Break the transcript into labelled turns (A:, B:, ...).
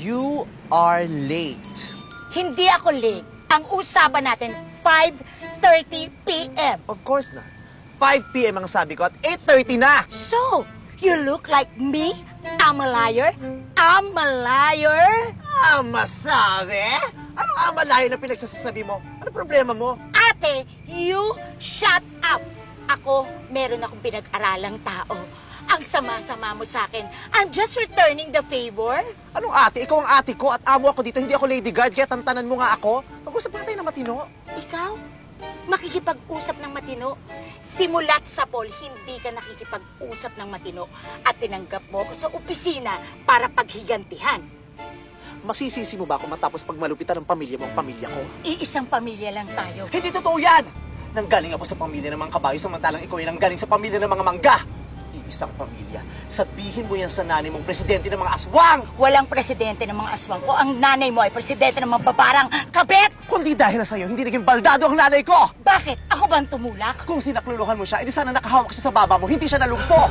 A: You are late.
B: Hindi ako late. Ang usapan natin, 5:30 p.m.
A: Of course na. 5 p.m. ang sabi ko at 8:30 na.
B: So, you look like me? I'm a liar? I'm a liar?
A: Masabi? Anong amalayo na pinagsasabi mo? Ano problema mo?
B: Ate, you shut up. Ako, meron akong pinag-aralang tao. Ang sama-sama mo sa akin. I'm just returning the favor.
A: Anong ate? Ikaw ang ate ko at amo ako dito. Hindi ako lady guard, kaya tantanan mo nga ako. Mag-usap na tayo na matino.
B: Ikaw? Makikipag-usap ng matino. Simula't sa Paul, hindi ka nakikipag-usap ng matino at tinanggap mo ako sa opisina para paghigantihan.
A: Masisisi mo ba ako matapos pagmalupitan ng pamilya mo ang pamilya ko?
B: Iisang pamilya lang tayo.
A: Hindi totoo yan! Nanggaling ako sa pamilya ng mga kabayo samantalang ikaw ay nanggaling sa pamilya ng mga mangga. Iisang pamilya. Sabihin mo yan sa nanay mong presidente ng mga aswang!
B: Walang presidente ng mga aswang ko. Ang nanay mo ay presidente ng mga babarang kabet!
A: Kundi dahil na sa'yo, hindi naging baldado ang nanay ko!
B: Bakit? Ako ba ang tumulak?
A: Kung sinakluluhan mo siya, edi sana nakahawak siya sa baba mo, hindi siya nalumpo!